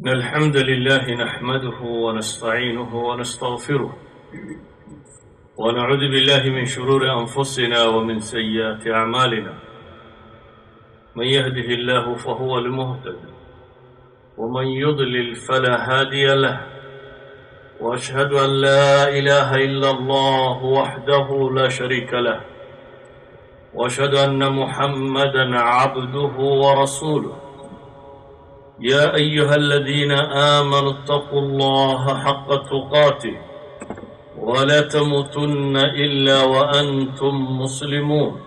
إن الحمد لله نحمده ونستعينه ونستغفره ونعوذ بالله من شرور أنفسنا ومن سيئات أعمالنا. من يهده الله فهو المهتد ومن يضلل فلا هادي له، وأشهد أن لا إله إلا الله وحده لا شريك له، وأشهد أن محمدا عبده ورسوله. يا أيها الذين آمنوا اتقوا الله حق تقاته ولا تموتن إلا وأنتم مسلمون.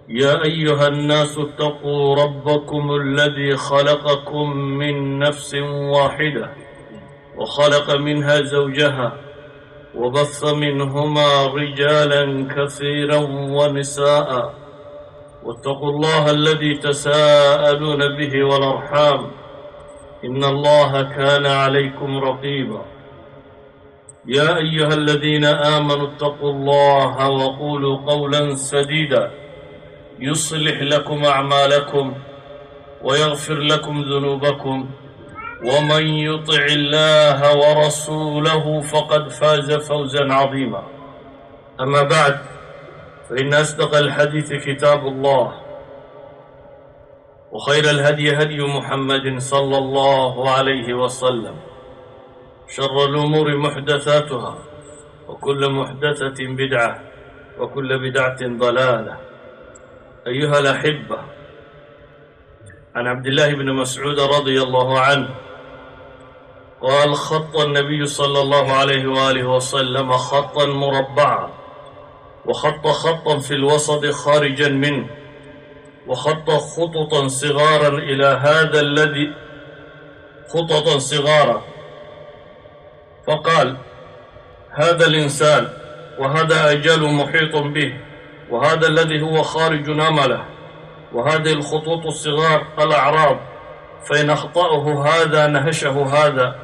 يا أيها الناس اتقوا ربكم الذي خلقكم من نفس واحدة وخلق منها زوجها وبث منهما رجالا كثيرا ونساء، واتقوا الله الذي تساءلون به والأرحام إن الله كان عليكم رقيبا. يا أيها الذين آمنوا اتقوا الله وقولوا قولا سديدا يصلح لكم أعمالكم ويغفر لكم ذنوبكم، ومن يطع الله ورسوله فقد فاز فوزا عظيما. أما بعد، فإن أصدق الحديث كتاب الله، وخير الهدي هدي محمد صلى الله عليه وسلم، شر الأمور محدثاتها، وكل محدثة بدعة، وكل بدعة ضلالة. أيها الأحبة، عن عبد الله بن مسعود رضي الله عنه قال: خط النبي صلى الله عليه وآله وسلم خطا مربعا، وخط خطا في الوسط خارجا منه، وخط خططا صغارا إلى هذا الذي خططا صغارا، فقال: هذا الإنسان، وهذا أجل محيط به، وهذا الذي هو خارج أمله، وهذه الخطوط الصغار الأعراض، فإن أخطأه هذا نهشه هذا،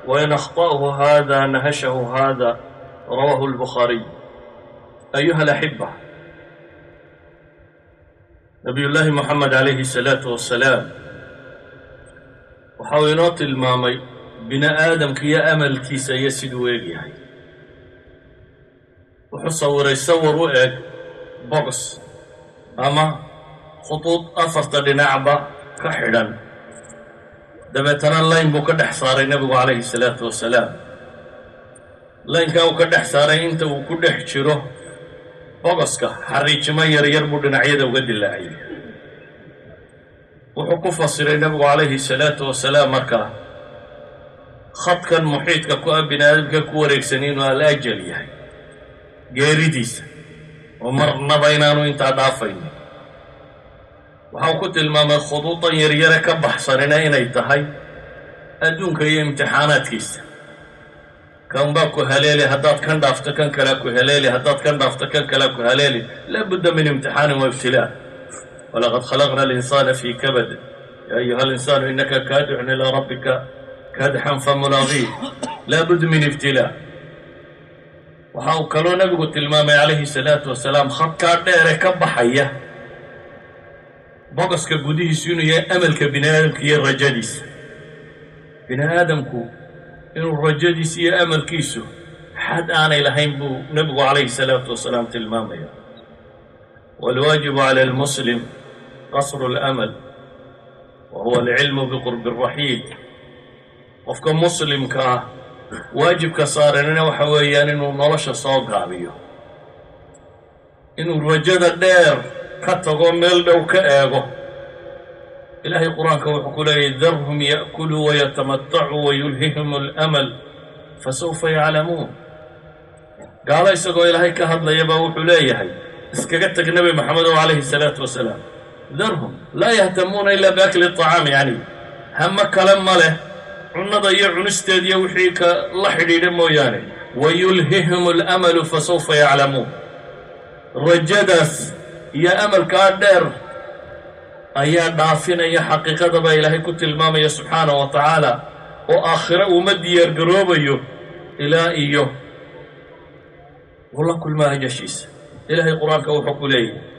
وإن أخطأه هذا نهشه هذا. رواه البخاري. أيها الأحبة، نبي الله محمد عليه الصلاة والسلام waxau inoo tilmaamay bini aadamka iyo amalkiisa iyo siduu eegyahay. wuxuu sawiray sawir u eg box ama khutuud afarta dhinacba ka xidhan, dabeetana layn buu ka dhex saaray nebigu calayhi salaatu wasalaam. laynkaa uu ka dhex saaray inta uu ku dhex jiro bogoska xariijimo yaryar buu dhinacyada uga dilaaciyey. wuxuu ku fasiray nebigu calayhi salaatu wasalaam markaa khadkan muxiidka ku ah bini aadamka ku wareegsan inuu al-ajal yahay, geeridiisa, oo marnaba inaanu intaa dhaafaynin. waxau ku tilmaamay khuduudan yaryare ka baxsanina inay tahay adduunka iyo imtixaanaadkiisa. kan baa ku haleeli, haddaad kan dhaafto kan kalea ku haleeli, haddaad kan dhaafto kan kalea ku haleeli. laa budda min imtixaanin wa ibtilaa. walaqad khalaqna alinsaana fii kabad yaa ayuha alinsaanu innaka kaadixun ilaa rabbika kaadixan famulaaqii. laa budda min ibtilaa. waxa uu kaloo nebigu tilmaamay calayhi salaatu wasalaam khadkaa dheere ka baxaya bogoska gudihiisu inuu yahay amalka bini aadamka iyo rajadiisa. bini aadamku inuu rajadiisa iyo amalkiisu xad aanay lahayn buu nebigu calayhi salaatu wasalaam tilmaamaya. waalwaajibu cala almuslim qasru alamal wa huwa alcilmu biqurbi alraxiid. qofka muslimka ah waajibka saaranina waxa weeyaan inuu nolosha soo gaabiyo, inuu rajada dheer ka tago, meel dhow ka eego. ilaahay qur-aanka wuxuu ku leeyahy: darhum ya'kuluu wayatamatacuu wayulhihim alamal fasawfa yaclamuun. gaalo isagoo ilaahay ka hadlaya baa wuxuu leeyahay iskaga tag nebi maxamedow calayhi salaatu wasalaam. darhum laa yahtamuuna ilaa biakli aطacaam, yacni hamo kale ma leh cunnada iyo cunisteed iyo wixii ka la xidhiidha mooyaane. wayulhihim alamalu fasawfa yaclamuun. rajadaas iyo amalkaa dheer ayaa dhaafinaya xaqiiqada baa ilaahay ku tilmaamaya subxaanahu wa tacaala, oo aakhiro uuma diyaar garoobayo ilaa iyo walla kulmaa ajashiisa. ilaahay qur-aanka wuxuu ku leeyahy: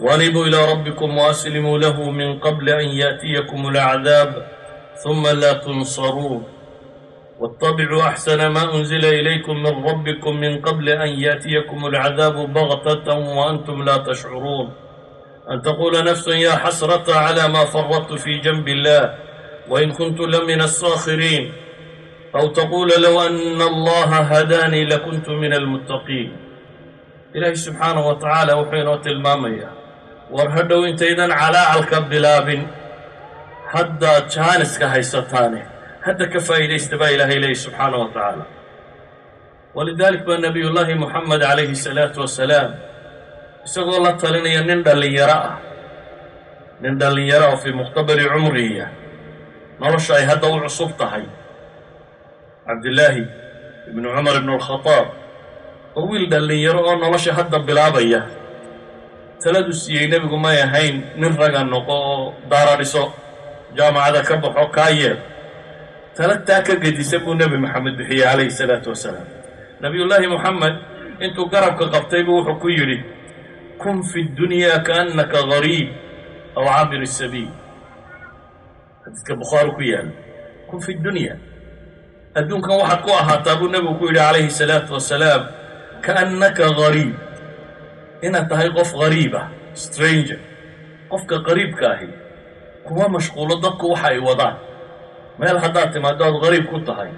وأنيبوا إلى ربكم وأسلموا له من قبل أن يأتيكم العذاب ثم لا تنصرون واتبعوا أحسن ما أنزل إليكم من ربكم من قبل أن يأتيكم العذاب بغتة وأنتم لا تشعرون أن تقول نفس يا حسرة على ما فرطت في جنب الله وإن كنت لمن الساخرين أو تقول لو أن الله هداني لكنت من المتقين. إلهي سبحانه وتعالى وحين tilmaamaya war hadhow intaydan calaacalka bilaabin haddaad jaaniska haysataane hadda ka faa'iidaysta baa ilaahay leeyahy subxaanaه wa tacaala. walidalik baa nabiyullaahi moxamed calayhi الsalaatu wasalaam isagoo la talinaya nin dhallinyaro oo fii muqtabari cumriya nolosha ay hadda u cusub tahay, cabdillaahi ibnu cumar ibnu alkhadaab oo wiil dhallinyaro oo nolosha hadda bilaabaya. taladu siiyey nebigu may ahayn nin raga noqo oo daaradhiso jaamacada ka baxo kaa yeel. tala taa ka gedisan buu nebi moxamed bixiyey calayhi salaatu wasalaam. nebiyullaahi moxamed intuu garabka qabtay buu wuxuu ku yidhi kun fi ddunyaa kaannaka gariib aw cabir sabiil. xadiidka bukhaari ku yaala kun fi dunya, adduunkan waxaad ku ahaataa buu nebigu ku yidhi calayhi salaatu wasalaam kaannaka gariib, inaad tahay qof gariiba, stranger. qofka qariibka ahi kuma mashquulo dadku waxa ay wadaan. meel haddaad timaado aad gariib ku tahay,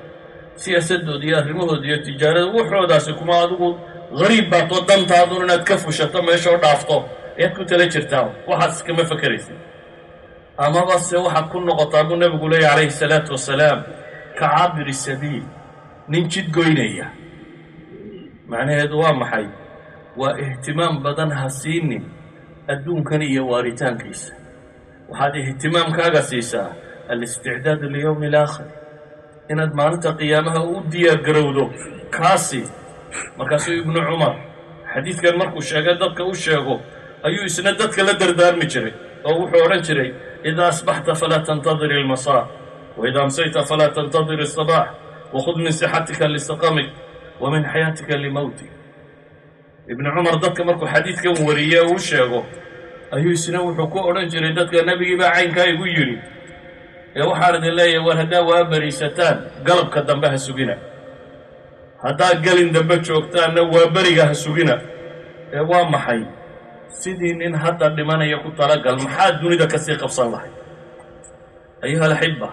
siyaasadooda iyo arrimahooda iyo tijaarada wuxoodaasi kuma adigu gariib baad oo dantaadun inaad ka fushato meesha oo dhaafto ayaad ku tala jirtaa, waxaad iskama fakeraysid. amaba se waxaad ku noqotaa buu nebigu leeyahy calayhi salaatu wasalaam ka cabiri sabiil, nin jid goynaya. macnaheedu waa maxay? waa ihtimaam badan ha siinin adduunkan iyo waaritaankiisa. waxaad ihtimaamkaaga siisaa alisticdaadu liyowmi alaakhir, inaad maalinta qiyaamaha u diyaar garowdo kaasi. markaasuu ibnu cumar xadiidkan markuu sheegay dadka u sheego ayuu isna dadka la dardaarmi jiray oo wuxuu odhan jiray idaa asbaxta falaa tantadir ilmasaa waidaa amsayta falaa tantadir الصabaax wakhud min sixatika lisaqamik wa min xayaatika limowtik. ibnu cumar dadka markuu xadiidkan wariye uu sheego ayuu isna wuxuu ku odhan jiray dadka nebigii baa caynkaa igu yidhi ee waxaan idin leeyahay war haddaa waa beriisataan galabka dambe ha sugina, haddaad gelin dambe joogtaanna waa beriga ha sugina. ee waa maxay? sidii nin hadda dhimanaya ku talagal, maxaad dunida ka sii qabsan lahay? ayuha alaxiba,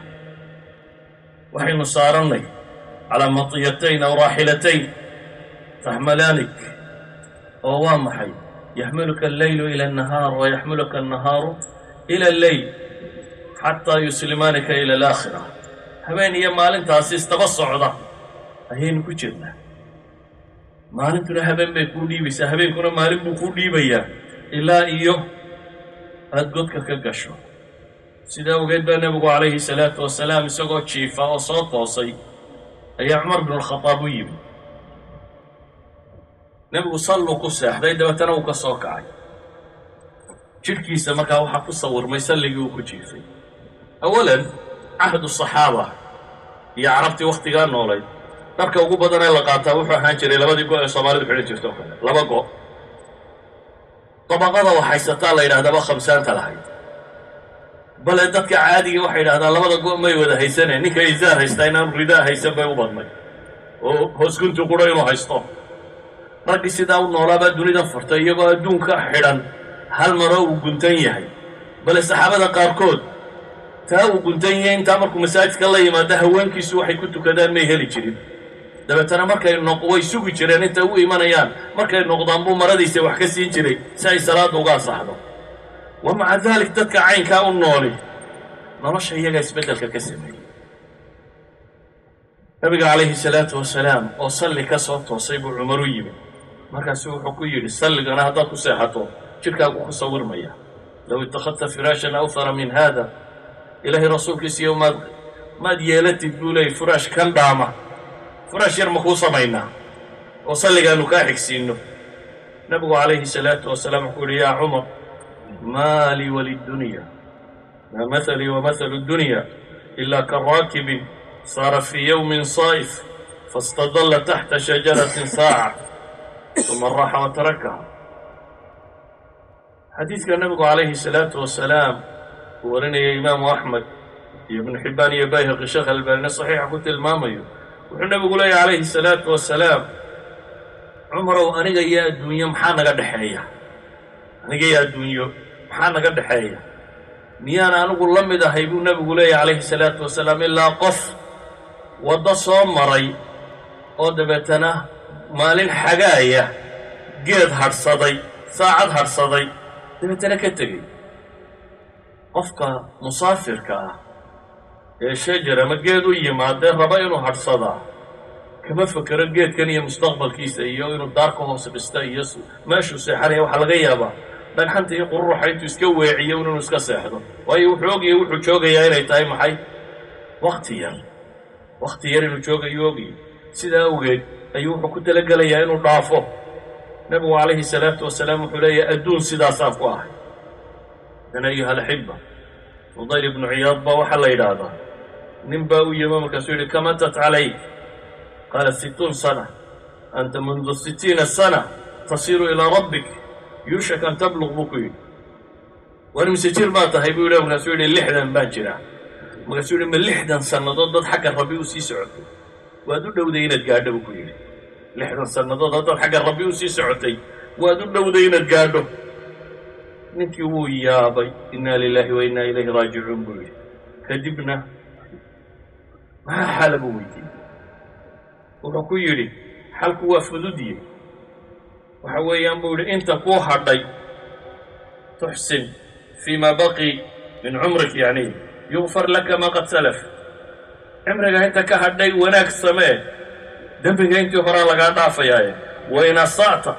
waxaynu saarannay calaa matiyatayn aw raaxilatayn taxmalaanik, oo waa maxay? yaxmiluka alleylu ila annahaar wa yaxmiluka annahaaru ila alleyl xataa yuslimaanika ila alaakhira. habeen iyo maalintaasi istaba socda ayaynu ku jirnaa. maalintuna habeen bay kuu dhiibaysaa, habeenkuna maalin buu kuu dhiibayaa ilaa iyo aad godka ka gasho. sidaa ogeed baa nebigu calayhi salaatu wasalaam isagoo jiifa oo soo toosay ayaa cumar binu alkhadaab u yimi. nebigu salluu ku seexday, dabeetana uu ka soo kacay. jidhkiisa markaa waxaa ku sawirmay salligii uu ku jiifay. awalan cahdu saxaaba iyo carabtii wakhtigaa noolayd dharka ugu badan ee la qaataa wuxuu ahaan jiray labadii go' ee soomaalidu xidhan jirto oo kale, laba go'. dabaqada waxaysataa la yidhahdaba khamsaanta lahayd, bale dadka caadiga waxay yidhahdaan labada go' may wada haysaneen. ninka izaar haystaa inaan ridaa haysan bay u badnay oo hoosgunti qura inuu haysto. raggii sidaa u noolaabaa dunidan furtay iyagoo adduunka xidhan hal maroo uu guntan yahay. bale saxaabada qaarkood taa uu guntan yahay intaa markuu masaajidka la yimaado haweenkiisu waxay ku tukadaan may heli jirin. dabeetana markay way sugi jireen intay u imanayaan, markay noqdaan buu maradiisa wax ka siin jiray si ay salaadda uga asaxdo. wa maca daalik dadka caynkaa u nooli nolosha iyagaa isbeddelka ka sameeyey. nabiga calayhi salaatu wasalaam oo salli ka soo toosay buu cumar u yimi. markaasu wuxuu ku yidhi salligana haddaad ku seexato jidhkaagu ku sawirmaya. low ittakhadta firaashan awhara min haada, ilaahay rasuulkiisiiyo maad yeelatid buu leeyay furaash kan dhaama. furaash yar ma kuu samaynaa oo salligaannu kaa xigsiinno? nabigu calayhi salaatu wasalaam wuxuu yidhi yaa cumar maa lii waliddunya maa mahalii wa mahalu dunya ilaa karaakibin saara fii yowmin saa'if fastadalla taxta shajaratin saaca uma raaxa wa tarakaha. xadiidka nabigu calayhi salaatu wasalaam uu warinaya imaamu axmed ابن حبان iyo bayhaqi sheekh albani saxiixa ku tilmaamayo wuxuu nabigu leeyahay calayhi salaatu wasalaam cumarow aniga iyo adduunyo maxaa naga dhexeeya aniga iyo adduunyo maxaa naga dhexeeya miyaan anigu la mid ahay buu nabigu leeyahay calayhi salaatu wasalaam ilaa qof waddo soo maray oo dabeetana maalin xagaaya geed hadhsaday saacad hadhsaday dabeetana ka tegey qofka musaafirka ah ee shajar ama geed u yimaadee raba inuu hadhsadaa kama fekero geedkan iyo mustaqbalkiisa iyo inuu daarka hoos dhista iyo meeshuu seexanaya waxaa laga yaabaa dhagxanta iyo qururuxa intuu iska weeciyo inuu iska seexdo waayo wuxuu ogyahay wuxuu joogayaa inay tahay maxay wakti yar inuu joogayo ogyahay sidaa awgeed ayuu wuxuu ku talagelayaa inuu dhaafo nabigu calayhi salaatu wasalaam wuxuu leeyahay adduun sidaasaan ku ahay dan ayuha alaxiba fudayl ibnu ciyaad baa waxaa la yidhaahdaa nin baa u yimi markaasuu yidhi kam atat calayk qaala 60 sana anta mundu 60 sana tasiru ilaa rabbik yuushak an tablug buu ku yidhi war mise jir baa tahay buu yidhi markaasuu yidhi 60 baan jiraa markaasuu yidhi ma 60 sannadood dad xagga rabbi u sii socotay waad u dhowday inaad gaadho buu ku yidhi 60 sannadood dad xagga rabbi u sii socotay waad u dhowday inaad gaadho ninkii wuu yaabay inaa lilaahi wa innaa ilayhi raajicuun buu yidhi kadibna maxaa xala buu weydiiyey wuxuu ku yidhi xalku waa fududiye waxa weeyaan buu yidhi inta kuu hadhay tuxsin fii ma baqi min cumrik yacni yugfar laka ma qad salaf cimriga inta ka hadhay wanaag samee dembiga intii horaa lagaa dhaafayaaye wain asa'ta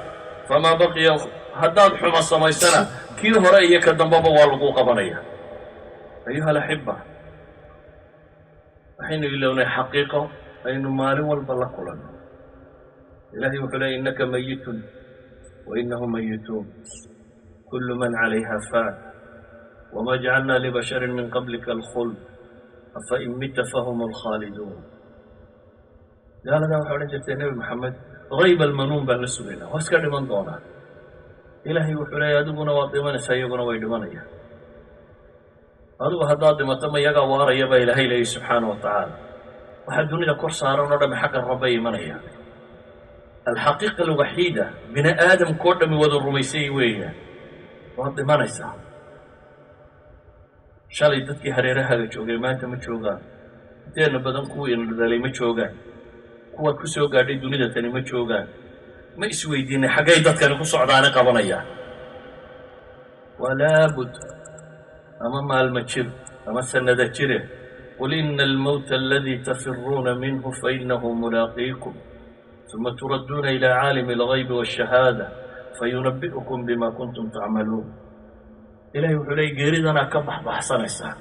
famaa baqiya haddaad xuma samaysana kii hore iyo ka dambaba waa lagu qabanaya ayuha alaxiba waxaynu ilownay xaqiiqo aynu maalin walba la kulanno ilaahay wuxuu leeyay innaka mayitun wa innahum mayituun kullu man calayha faan wama jacalnaa libasharin min qablika alkhuld afa in mita fahum alkhaaliduun gaaladaa waxay odhan jirtay nebi maxamed hayb almanuun baan la sugaynaa waa iska dhiman doonaa ilaahay wuxuu leeyahy adiguna waad dhimanaysaa iyaguna way dhimanayaan adigu haddaad dhimato ma iyagaa waaraya baa ilaahay leeyahy subxaana wa tacaala waxaa dunida kor saaran oo dhammi xagga rabbay imanayaan alxaqiiqa alwaxiida bini aadamkao dhammi wada rumaysay weeyaan waad dhimanaysaa shalay dadkii hareerahaga joogay maanta ma joogaan inteena badan kuwii dhalay ma joogaan kuwaad ku soo gaadhay dunida tani ma joogaan ma isweydiinay xaggay dadkani ku socdaani qabanayaan walaabud ama maalma jir ama sannada jire qul ina almowta aladii tafiruuna minhu fainahu mulaaqiikum uma turadduuna ilaa caalimi algaybi waashahaada fayunabbi'ukum bima kuntum tacmaluun ilahay wuxuu leeyay geeridanaa ka baxbaxsanaysaa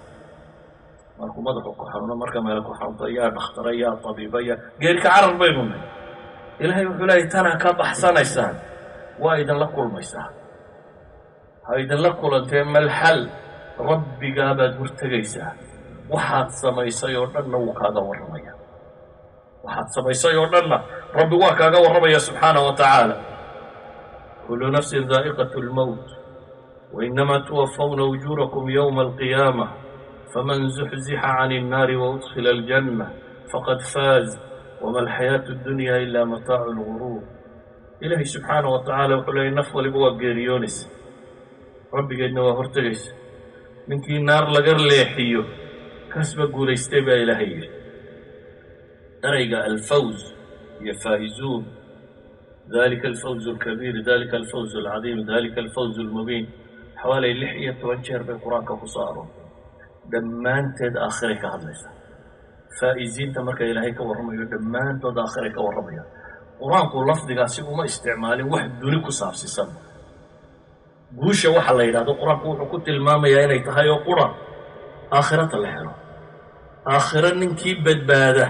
markuu madaxu ku xanuuno marka meel ku xanuunto yaa dhakhtara yaa tabiiba yaa geerika carar baynu nay ilaahay wuxuu leeyay tanaa ka baxsanaysaan waa idinla kulmaysaa ha idinla kulantee malxal rabbigaa baad hortegaysaa waxaad samaysay oo dhanna wuu kaaga warramaya waxaad samaysay oo dhanna rabbi waa kaaga warramaya subxaana wa tacaala kullu nafsin daa'iqatu lmowt wainamaa tuwaffawna ujuurakum yowma alqiyaama faman zuxzixa can innaari waudkhila aljanna faqad faaz wama alxayaatu addunya ilaa mataacu lguruur ilaahay subxaana wa tacaala wuxuu leeyay naf waliba waa geeriyoonaysa rabbigeedna waa hortegaysa ninkii naar laga leexiyo kaasba guulaystay baa ilaahay yidhi erayga alfawz iyo faa'izuun dalika alfawzu alkabiir dalika alfawzu alcadiim dalika alfawzu almubiin xawaalay 16 jeer bay qur-aanka ku soo aroortay dhammaanteed aakhiray ka hadlaysa faa'iziinta marka ilaahay ka warramayo dhammaantood aakhiray ka warramaya qur-aanku lafdigaasi uma isticmaalin wax duni ku saabsisan guusha waxa la yidhahdo qur-aanku wuxuu ku tilmaamayaa inay tahay oo qura aakhirata la helo aakhiro ninkii badbaada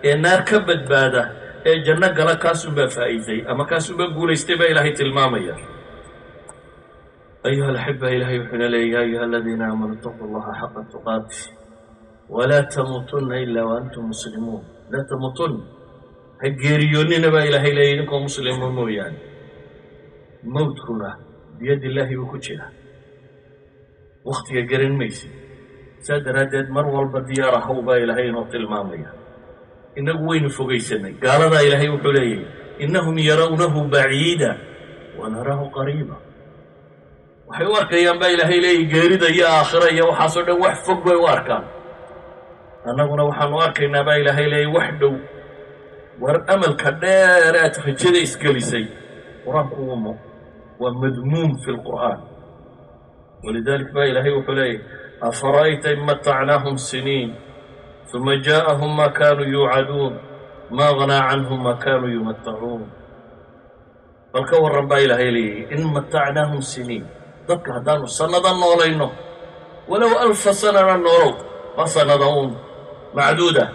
ee naar ka badbaada ee janno gala kaasunbaa faa'iisay ama kaasunbaa guulaystay baa ilaahay tilmaamaya ayuha alaxiba ilahay wuxuuna leeyay yaa ayuha aladiina aamanuu ittaquu allaha xaqa tuqaati walaa tamuutunna ilaa waantum muslimuun laa tamuutunna ha geeriyoonnina baa ilaahay leeyay idinkoo muslima mooyaane mowdkuna biyad illaahi buu ku jira wakhtiga garan maysid سادرادد مر والبديار هوبا إلهي نوت المامية إنه وين فوقيسنا قال هذا إلهي وحليه إنهم يرونه بعيدا ونراه قريبا وحيوارك ينبا إلهي لي قريدا يا آخرة يا وحاصر وحفق ويواركان أنا وحان وارك إنبا إلهي لي وحده وأمل كدارات خجده إسكاليسي ورانكم ومذموم في القرآن ولذلك با إلهي وحليه أفرأيت إن متعناهم سنين ثم جاءهم ما كانوا يوعدون ما غنى عنهم ما كانوا يمتعون فالكور ربا إلهي لي إن متعناهم سنين ضدك هدانوا سندا نولينه ولو 1000 سنة نورو فسندون معدودة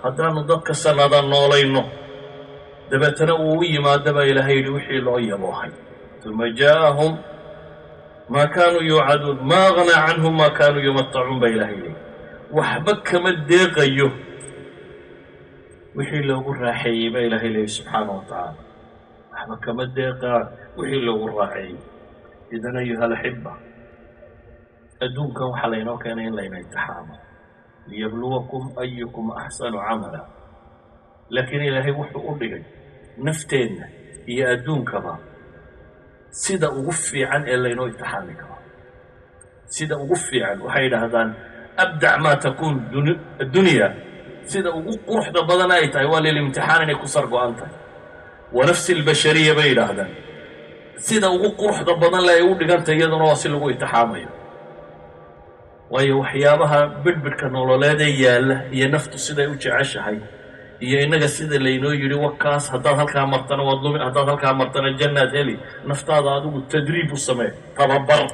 هدانوا ضدك سندا نولينه دبتنا ووي ما دبا إلهي لي وحي لعي بوحي ثم جاءهم ما كانوا يوعدون ما غنى عنهم ما كانوا يمتعون بإلهي لي وحبك مديق أيه وحي له الراحي بإلهي لي سبحانه وتعالى وحبك مديق وحي له الراحي إذن أيها الأحبة أدونك وحلينا وكان لنا اتحاما ليبلوكم أيكم أحسن عملا لكن إلهي وحي أرغي نفتين هي أدونك ما سيدا أغفي عن إلينا اتحامك سيدا أغفي عن وحيد هذان أبدع ما تكون الدنيا سيدا أغفي بدنا أيتاي والامتحان يكسر قوانتا ونفس البشرية بين هذا سيدا أغفي بدنا لا يقول لك أنت يدنا واصل له اتحامي وهي وحيابها بدبد كانوا لا ديال هي نفط سيدا يوجي عشهاي هي إنك سيدا لينو يري وكاس هذا هالكا مرتنا وظلم هذا هالكا مرتنا الجنة ديالي نفط هذا التدريب السماء تببر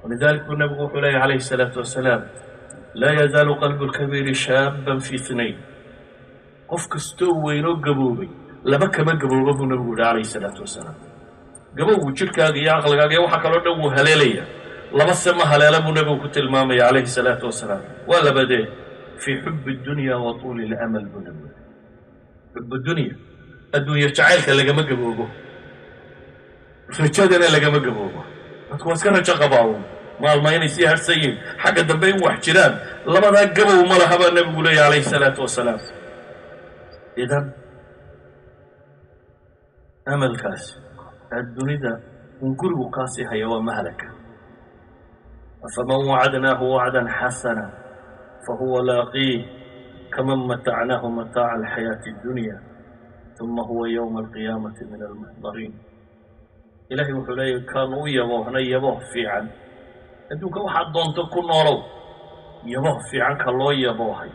ولذلك النبي حليه عليه الصلاة والسلام لا يزال قلب الكبير شابا في 2 قفك استوينو قبوبي لبك ما قبوبه النبي عليه الصلاة والسلام قبوبه جلكاقي يا أخلقاقي وحكا له نبو هليلية لبس ما هلالة النبي كنت المامي عليه الصلاة والسلام ولا بديه في حب الدنيا وطول الأمل بنبو حب الدنيا شعيلك لقى ما قبوبه رجادنا لقى ما قبوبه أتكون سكرنا شغباهم مال ما ينسي هالسيين حق الدبين وحجران لما ذا قبوا مرحبا النبي عليه الصلاة والسلام إذن أمل كاسي الدنيا ذا ونقروا كاسي هيا مهلك فمن وعدناه وعدا حسنا فهو لاقيه كمن متعناه متاع الحياة الدنيا ثم هو يوم القيامة من المحضرين إلهي وحليه كانوا يبوهنا يبوه في عن أدوك واحد دون تكون نورو يبوه في عن كالله يبوهي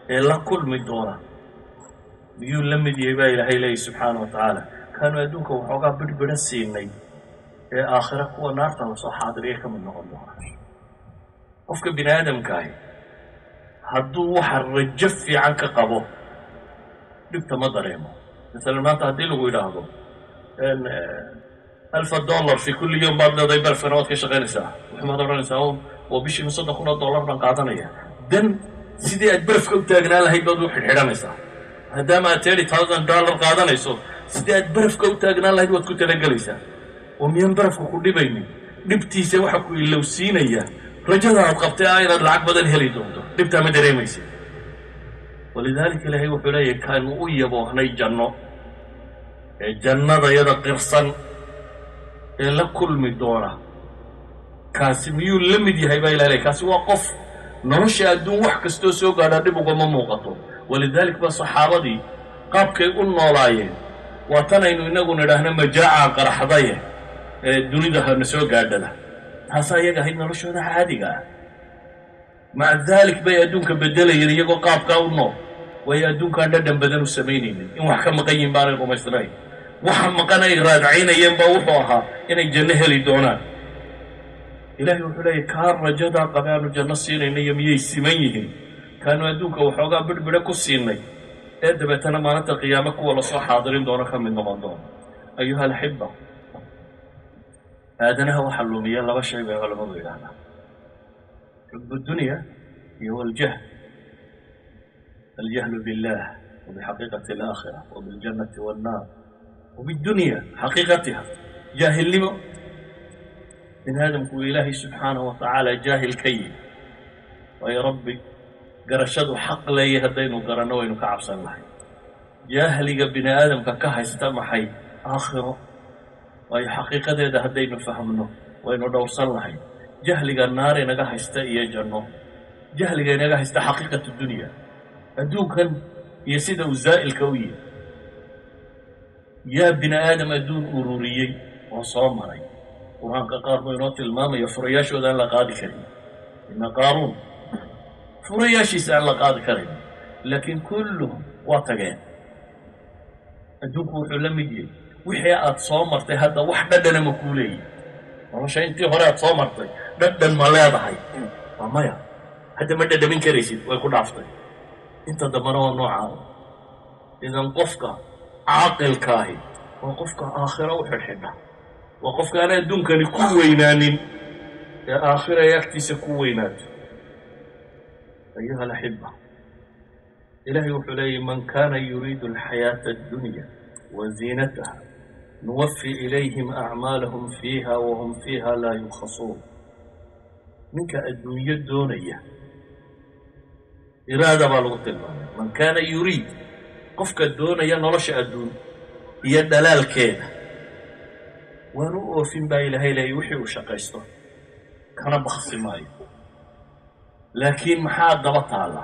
إلا كل من دونه بيقول لم يجيبا إلهي لي سبحانه وتعالى كانوا يدوك وحوقا بدبدا السيني آخرك هو نار تنصو حاضريك من نغضوها قفك بن آدم كاي هدو وحر رجف في عنك قبو دبت مضريمو مثلا ما تهديله إلهه $1000 في كل يوم بعد ضيب برفنوات كشغال ساعة وحما دوران ساعون وبيش مصدقون $1 قاعدانية دن سيدي أدبرف كم تاجنا لهي بدو حرام ساعة هذا ما $30,000 قاعدانية سو سيدي أدبرف كم تاجنا لهي بدو كنت رجال ساعة ومين برف كل بيني نبتي سوى حكوا إلا وسينية رجلها قبتها أيضا العقبة الهلي دومدو نبتها مدري ميسي ولذلك لهي وحليه كانوا يبوه هني الجنة يدا قرصا إلا كل مدورة كاسميو لمدي هاي بايلا لي كاسي وقف نرشي أدون وح كستو سوق هذا دبوغا مموقته ولذلك بصحابة دي قابك يقول نولايه واتنا إنو إنغو ندهنا مجاعة قرحضايه دوني ده نسوق هذا هسا يجا هاي نرشي هذا عادي مع ذلك بي أدونك بدل يريقو قابك ونو وهي أدونك عندها دم بدل السمينين إن وحكا مقيم بارك ومسرائي waxaa maqanay raadcaynayeen baa wuxuu ahaa inay janno heli doonaan ilaahay wuxuu leeyahay kaan rajadaa qabaanu janno siinayna iyo miyay siman yihiin kaanu adduunka waxoogaa birbidha ku siinay ee dabeetana maalinta qiyaamo kuwa lasoo xaadirin doono ka mid noqon doono ayuha alxiba aadanaha waxaa lumiya laba shay bay culamadu yidhaahdaa xubu dunya iyo aljahlu billah وبحقيقة الآخرة وبالجنة والنار وبالدنيا حقيقتها جاهل لما من هذا مقول إلهي سبحانه وتعالى جاهل كي waayo rabbi garashadu xaq leeyahay haddaynu garanno waynu ka cabsan lahay jahliga bini aadamka ka haysta maxay aakhiro waayo xaqiiqadeeda haddaynu fahmno waynu dhowrsan lahay jahliga naar inaga haysta iyo janno jahliga inaga haysta xaqiiqatu dunya adduunkan iyo sida uu zaa'ilka u yihi yaa bini aadam adduun ururiyey oo soo maray qur-aanka qaar buu inoo tilmaamaya furayaashooda aan la qaadi karin ina qaaruun furayaashiisa aan la qaadi karin laakiin kulluhum waa tageen adduunku wuxuu la mid yahay wixii aad soo martay hadda wax dhadhana ma kuu leeyihi nolosha intii hore aad soo martay dhadhan ma leedahay waa maya hadda ma dhadhamin karaysid way ku dhaaftay inta dambana waa noocaada idan qofka caaqilka ahi waa qofka aakhira u xidhxidha waa qofka aan adduunkani ku weynaanin ee aakhira ay agtiisa ku weynaato ayuha alaxiba ilaahay wuxuu leeyahy man kaana yuriidu alxayaata addunya wa ziinataha nuwafi ilayhim acmaalahum fiiha wahum fiiha laa yubkhasuun ninka adduunyo doonaya iraada baa lagu tilmaamay man kaana yuriid qofka doonaya nolosha adduun iyo dhalaalkeeda waanu u oofin baa ilaahay leeyay wixii uu shaqaysto kana baksi maayo laakiin maxaa daba taala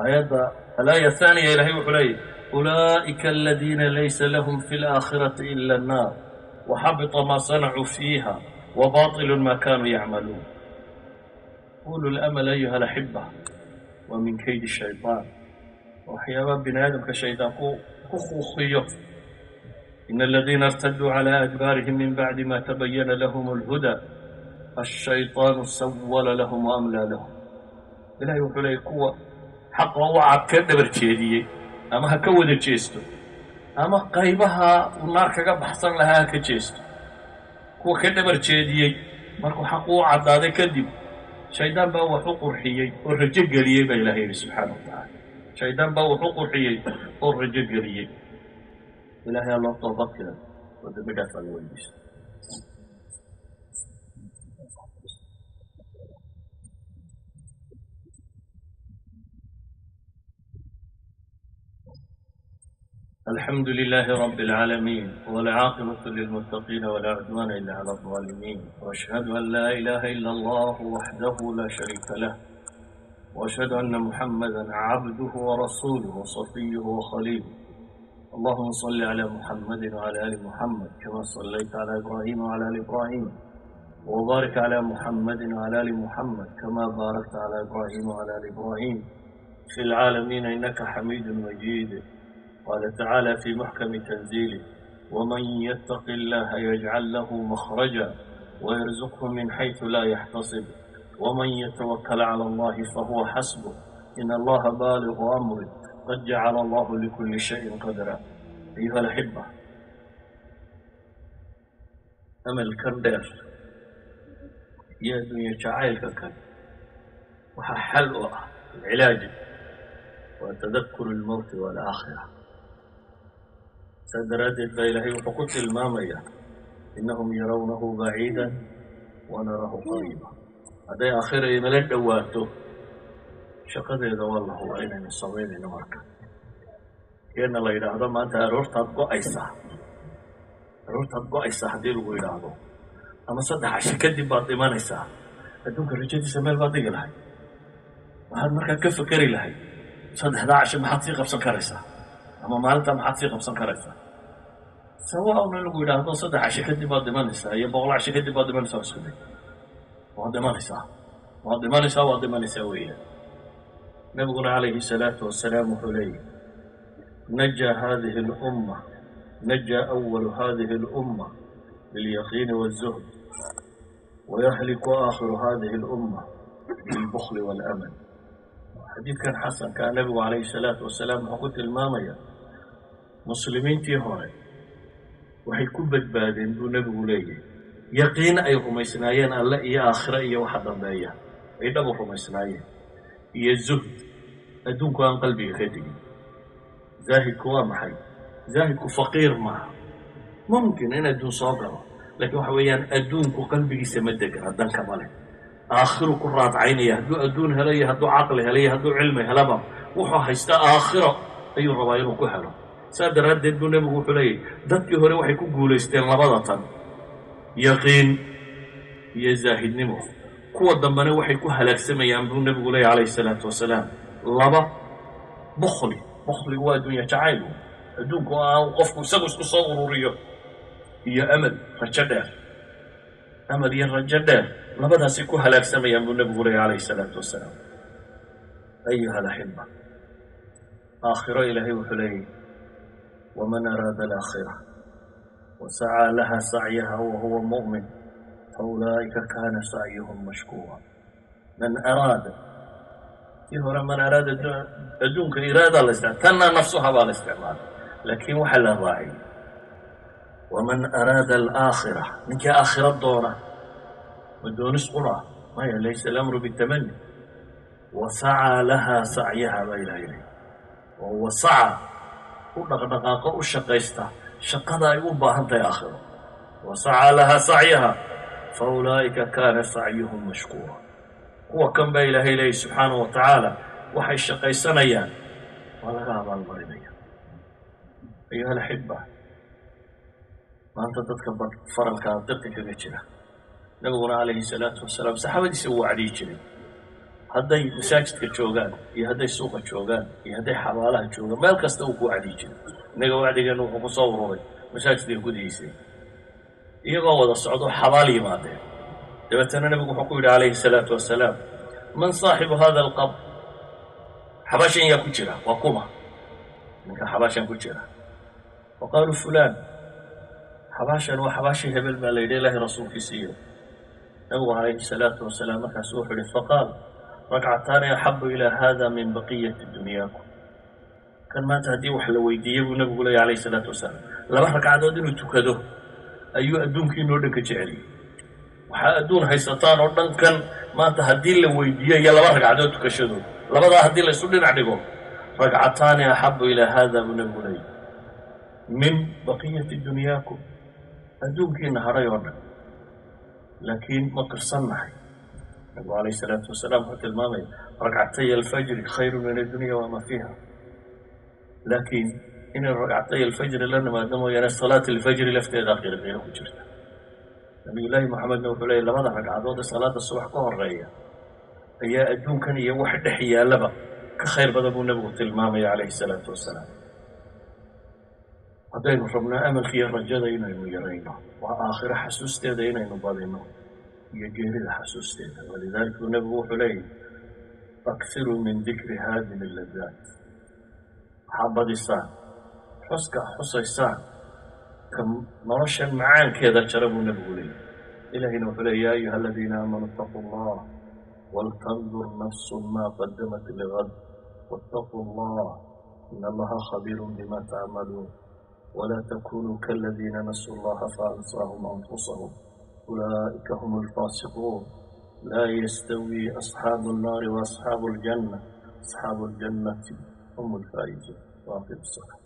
aayadda alaaya haaniya ilaahay wuxuu leeyay ulaa'ika aladiina laysa lahum fi laakhirati ila annaar waxabita maa sanacuu fiiha wabaطilu ma kanuu yacmaluun ulu lamal ayuha alaxiba wa min kaydi shayطaan waxyaabaa bini aadamka shaydaan ku kuukiyo ina aladiina irtaduu calى adbaarihim min bacdi ma tabayana lahum اlhuda الshayطaanu sawala lahum waamlaa lahum ilahay wuxuu leeyay kuwa xaqa wacad ka dhabar jeediyey ama ha ka wada jeesto ama qaybaha uu naar kaga baxsan lahaa ha ka jeesto kuwa ka dhabar jeediyey markuu xaqu u caddaaday kadib shaydaan baa wax u qurxiyey oo rajo geliyey baa ilahay yidhi subxaana wa tacaala shaydaan baa wax u qurxiyey oo rajo geliyey ilaahay alloo toobad keeno oo dambi dhaaf alla weydiisto الحمد لله رب العالمين والعاقبة للمتقين ولا عدوان إلا على الظالمين وأشهد أن لا إله إلا الله وحده لا شريك له وأشهد أن محمدا عبده ورسوله وصفيه وخليله اللهم صل على محمد وعلى آل محمد كما صليت على إبراهيم وعلى آل إبراهيم وبارك على محمد وعلى آل محمد كما باركت على إبراهيم وعلى آل إبراهيم في العالمين إنك حميد مجيد قال تعالى في محكم تنزيله ومن يتق الله يجعل له مخرجا ويرزقه من حيث لا يحتسب ومن يتوكل على الله فهو حسبه إن الله بالغ أمره قد جعل الله لكل شيء قدرا أيها الأحبة أمل كردر يا دنيا جعيلك كان وحل العلاج وتذكر الموت والآخرة سدرادت بإلهي وحكوت المامية إنهم يرونه بعيدا ونراه قريبا هذا آخر يملك دواته شقد إذا والله أين من الصوين نمرك كأن الله إلى هذا ما أنت أرورت أبقى أيسا حدير إلى هذا أما صدح عشان كدي بعض ما نيسا أدوك الرجال سمال بعض يقلها وهذا مركا كيف فكري لهي صدح ده عشان ما حد ثقة بسنكريسا أما مالتا ما حد ثقة بسنكريسا سواء نلقوا إلى هذا صدح عشان كدي بعض ما نيسا يبغى عشان كدي بعض ما نيسا وسكدي بعض ما نيسا ويا نبينا عليه الصلاة والسلام حليه نجى هذه الأمة نجى أول هذه الأمة باليقين والزهد ويهلك آخر هذه الأمة بالبخل والأمل حديث كان حسن كان النبي عليه الصلاة والسلام حقوق المامية مسلمين تيهوري وحي كبت بادين دو نبي ليه يقين أي رميسنايين الله إيا آخر إيا واحد ضمنايا أي دبو رميسنايين إيا الزهد أدونك عن قلبي خيتي زاهدك وامحي زاهدك فقير معه ممكن أنا أدون صابرة لكن حويا أدونك قلبي سمدك هدان كمالك aakhiru ku raadcaynaya hadduu adduun helayo hadduu caqli helayo hadduu cilmi helaba wuxuu haystaa aakhiro ayuu rabaa inuu ku helo saa daraaddeed buu nebigu wuxuu leeyahy dadkii hore waxay ku guulaysteen labada tan yaqiin iyo zaahidnimo kuwa dambena waxay ku halaagsamayaan buu nebigu leeyahy calayhi salaatu wasalaam laba bukhligu waa adduunya jacaylu adduunku aan qofku isagu isku soo ururiyo iyo amal rajo dheer amal iyo rajo dheer labadaasay ku halaagsamayaan buu nebigu leeyahy calayhi salaatu wasalaam ayuha alaxiba aakhiro ilaahay wuxuu leeyahy waman araada alaakhira wasacaa laha sacyaha wahuwa mu'min faulaa'ika kaana sacyuhum mashkuura man araada tii hore man araada adduunka iraada la isticmaala tanna nafsuha baa la isticmaala laakiin waxaa la raaciyey waman araada alaakhira ninkii aakhiro doona ma doonis qura maya laysa alamru bitamani wasacaa laha sacyaha baa ilahay leey wahuwa saca u dhaqdhaqaaqo u shaqaysta shaqada ay u baahan tahay aakhiro wasacaa laha sacyaha faulaa'ika kaana sacyuhum mashkuura kuwa kan baa ilaahay leeyay subxaanahu wa tacaala waxay shaqaysanayaan waa laga abaalmarinaya ayuha alaxiba maanta dadka faralkaa dirqi kaga jira nabiguna calayhi salaatu wasalaam saxaabadiisa uu wacdiyi jiray hadday masaajidka joogaan iyo hadday suuqa joogaan iyo hadday xabaalaha joogaan meel kasta uu ku wacdiyi jiray innaga wacdigeennu wuxuu ku soo ururay masaajidka gudihiisa iyagoo wada socdo xabaal yimaadeen dabeetana nebigu wuxuu ku yidhi calayhi salaatu wasalaam man saaxibu hada alqabr xabaashan yaa ku jira waa kuma ninka xabaashan ku jira waqaaluu fulaan xabaashan waa xabaashii hebel baa la yidhi ilaahay rasuulkiisiiyo nabigu calayhi salaatu wasalaam markaasu wuxuu yihi faqaal ragcataani axabu ilaa hada min baqiyati dunyaakum kan maanta haddii wax la weydiiyey buu nabigu leeyahy calayhi salaatu wasalaam laba ragcadood inuu tukado ayuu adduunkiinoo dhan ka jeceliyey waxaa adduun haysataan oo dhan kan maanta haddii la weydiiyo iyo laba ragcadood tukashadood labadaa haddii laysu dhinac dhigo ragcataani axabu ilaa hada buu nabigu leeyahy min baqiyati dunyaakum adduunkiina hadhay oo dhan laakiin ma qirsannahay nabigu calayhi salaatu wasalaam wuxuu tilmaamaya ragcatay alfajri khayru min addunya wamaa fiiha laakiin inay ragcatay alfajri la nimaado mooyaane salaat alfajri lafteedaa qiirqiiro ku jirta nabiyullaahi moxamedna wuxuu leeyay labada ragcadood ee salaada subax ka horeeya ayaa adduunkan iyo wax dhex yaallaba ka khayr badan buu nebigu tilmaamaya calayhi salaatu wasalaam haddaynu rabnaa amalka iyo rajada inaynu yarayno waa aakhiro xasuusteeda inaynu badino iyo geerida xasuusteeda walidaalika buu nebigu wuxuu leeyahy aksiruu min dikri haadimi ladaat waxaa badisaan xuska xusaysaan ka noloshan macaankeeda jara buu nebigu leeyahy ilaahayna wuxuu leeya yaa ayuha aladiina aamanuu itaquu allah waltandur nafsu maa qadamat ligad waataquu allah in allaha khabiirun bima tacmaluun ولا تكونوا كالذين نسوا الله فأنساهم أنفسهم أولئك هم الفاسقون لا يستوي أصحاب النار وأصحاب الجنة أصحاب الجنة هم الفائزون وأقم الصلاة